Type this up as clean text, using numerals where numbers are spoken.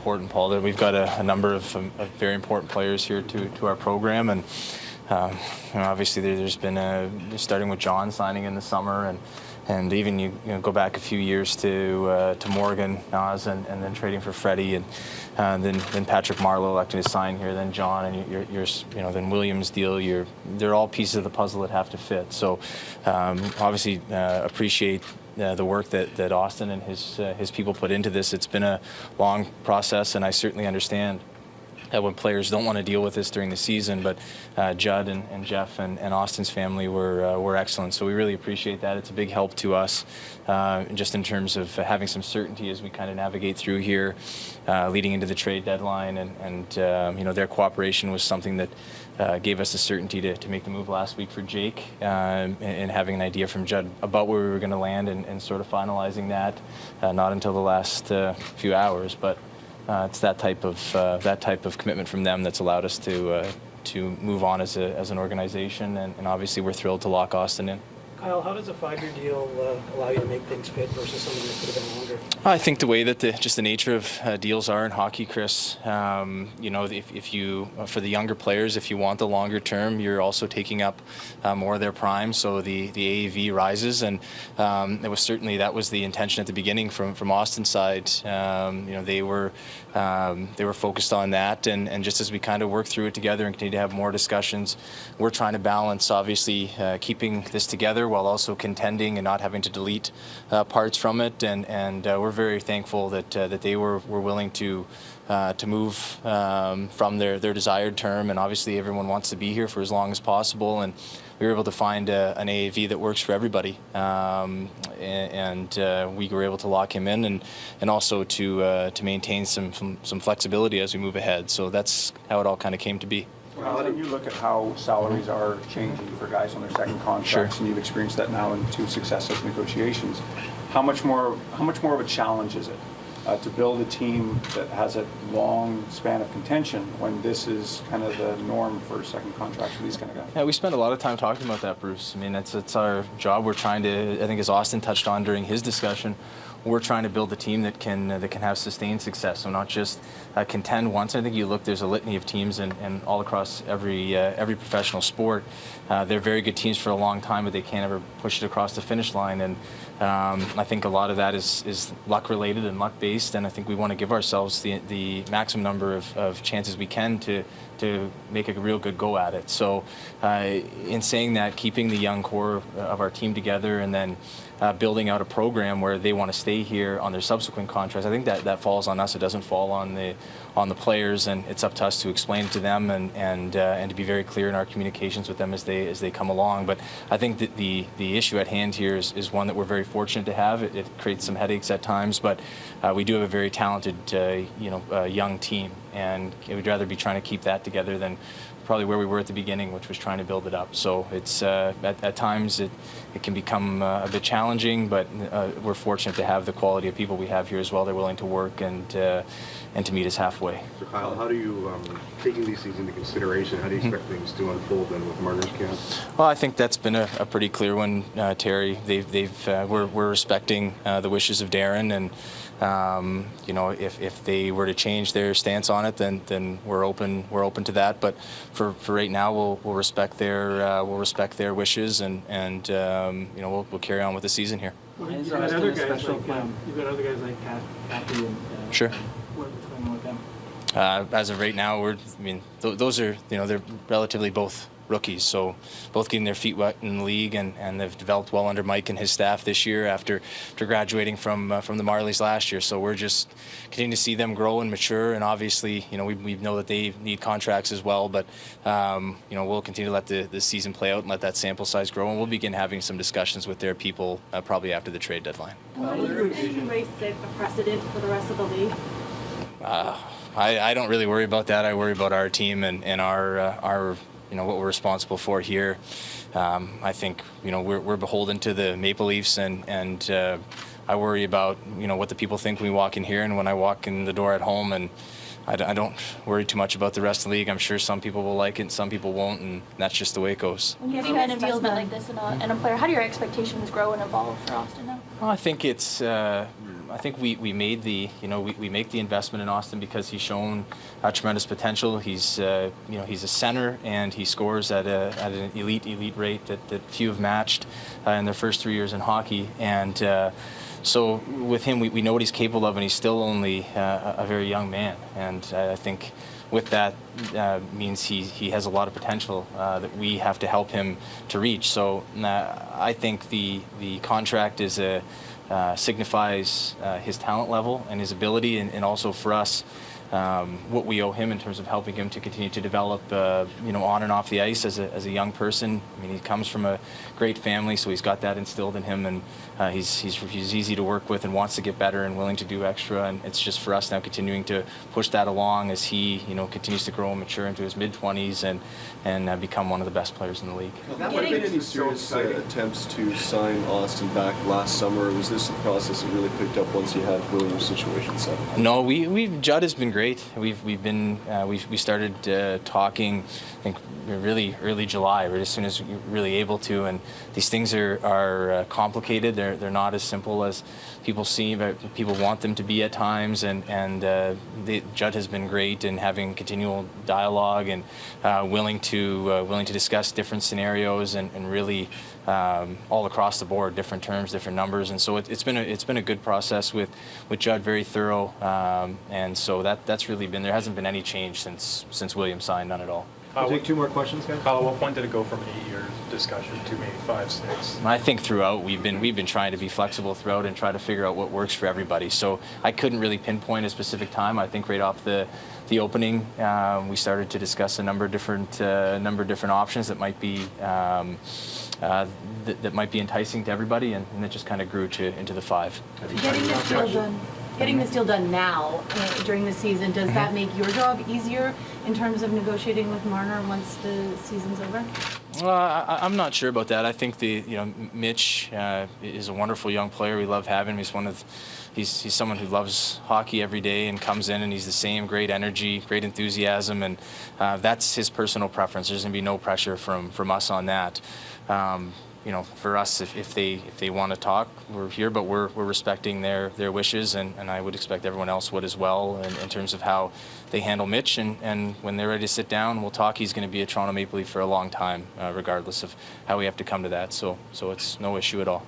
important, Paul. That we've got a number of very important players here to our program, and obviously there's been starting with John signing in the summer, and even you go back a few years to Morgan Nas and then trading for Freddie, and then Patrick Marleau electing to sign here, then John, and you're then Williams deal. They're all pieces of the puzzle that have to fit. So obviously appreciate the work that Austin and his people put into this. It's been a long process, and I certainly understand when players don't want to deal with this during the season, but Judd and Jeff and Austin's family were excellent. So we really appreciate that. It's a big help to us, just in terms of having some certainty as we kind of navigate through here, leading into the trade deadline, and their cooperation was something that gave us the certainty to make the move last week for Jake, and having an idea from Judd about where we were going to land, and sort of finalizing that, not until the last few hours, but it's that type of commitment from them that's allowed us to move on as an organization, and obviously we're thrilled to lock Austin in. Kyle, how does a 5-year deal allow you to make things fit versus something that could have been longer? I think the way that just the nature of deals are in hockey, Chris, if you, for the younger players, if you want the longer term, you're also taking up more of their prime, so the AAV rises, and that was the intention at the beginning from Austin's side. They were focused on that, and just as we kind of work through it together and continue to have more discussions, we're trying to balance, obviously, keeping this together while also contending and not having to delete parts from it, and we're very thankful that they were willing to move from their desired term, and obviously everyone wants to be here for as long as possible, and we were able to find an AAV that works for everybody, and we were able to lock him in, and also to maintain some flexibility as we move ahead. So that's how it all kind of came to be. Well, when you look at how salaries are changing for guys on their second contracts, sure, and you've experienced that now in 2 successive negotiations, how much more of a challenge is it to build a team that has a long span of contention when this is kind of the norm for second contracts for these kind of guys? Yeah, we spend a lot of time talking about that, Bruce. I mean, it's our job. We're trying to, I think as Austin touched on during his discussion, we're trying to build a team that can have sustained success, so not just contend once. I think you look, there's a litany of teams, and all across every professional sport, they're very good teams for a long time, but they can't ever push it across the finish line. And I think a lot of that is luck related and luck based, and I think we want to give ourselves the maximum number of chances we can to make a real good go at it. So in saying that, keeping the young core of our team together, and then building out a program where they want to stay here on their subsequent contracts, I think that falls on us. It doesn't fall on the players, and it's up to us to explain it to them, and to be very clear in our communications with them as they come along. But I think that the issue at hand here is one that we're very fortunate to have. It creates some headaches at times, but we do have a very talented young team, and we'd rather be trying to keep that together than probably where we were at the beginning, which was trying to build it up. So it's at times it can become a bit challenging, but we're fortunate to have the quality of people we have here as well. They're willing to work and to meet us halfway. So Kyle, how do you, taking these things into consideration, how do you expect things to unfold then with Marner's camp? Well, I think that's been a pretty clear one, Terry. We're respecting the wishes of Darren, and if they were to change their stance on it, then we're open to that. But for right now, we'll respect their wishes, and we'll carry on with the season here. You've got other guys like Kathy and sure. What's going on with them? As of right now, those are they're relatively both rookies, so both getting their feet wet in the league, and they've developed well under Mike and his staff this year after graduating from the Marlies last year. So we're just continuing to see them grow and mature, and obviously we know that they need contracts as well, but we'll continue to let the season play out and let that sample size grow, and we'll begin having some discussions with their people probably after the trade deadline. How do you think race set a precedent for the rest of the league? I don't really worry about that. I worry about our team and our what we're responsible for here. I think we're beholden to the Maple Leafs, and I worry about what the people think when we walk in here and when I walk in the door at home, and I don't worry too much about the rest of the league. I'm sure some people will like it and some people won't, and that's just the way it goes. When you have an investment like this in a player, how do your expectations grow and evolve for Austin now? Well, I think it's I think we made we make the investment in Auston because he's shown tremendous potential. He's he's a center and he scores at an elite rate that few have matched in their first 3 years in hockey. And so with him, we know what he's capable of, and he's still only a very young man. And I think with that means he has a lot of potential that we have to help him to reach. So I think the contract is signifies his talent level and his ability, and also for us what we owe him in terms of helping him to continue to develop on and off the ice as a young person. I mean, he comes from a great family, so he's got that instilled in him, and he's easy to work with and wants to get better and willing to do extra. And it's just for us now continuing to push that along as he continues to grow and mature into his mid-20s and become one of the best players in the league. Have there been any serious attempts to sign Auston back last summer, or was this a process that really picked up once you had Williams' situation settled? No, Judd has been great. We started talking, I think, really early July, right as soon as we were really able to. And these things are complicated. They're not as simple as people seem. But people want them to be at times. And Judd has been great in having continual dialogue and willing to discuss different scenarios and really all across the board, different terms, different numbers. And so it's been a good process with Judd, very thorough. And so that's really been, there hasn't been any change since Williams signed, none at all. We'll take 2 more questions, guys. Kyle, at what point did it go from 8 years discussion to maybe 5, 6? I think throughout we've been trying to be flexible throughout and try to figure out what works for everybody. So I couldn't really pinpoint a specific time. I think right off the opening, we started to discuss a number of different options that might be that might be enticing to everybody, and it just kind of grew into the 5. Getting this deal done now during the season, does that make your job easier in terms of negotiating with Marner once the season's over? Well, I'm not sure about that. I think Mitch is a wonderful young player. We love having him. He's someone who loves hockey every day and comes in and he's the same, great energy, great enthusiasm, and that's his personal preference. There's going to be no pressure from us on that. For us, if they want to talk, we're here, but we're respecting their wishes, and I would expect everyone else would as well in terms of how they handle Mitch. And when they're ready to sit down, we'll talk. He's going to be a Toronto Maple Leaf for a long time, regardless of how we have to come to that. So it's no issue at all.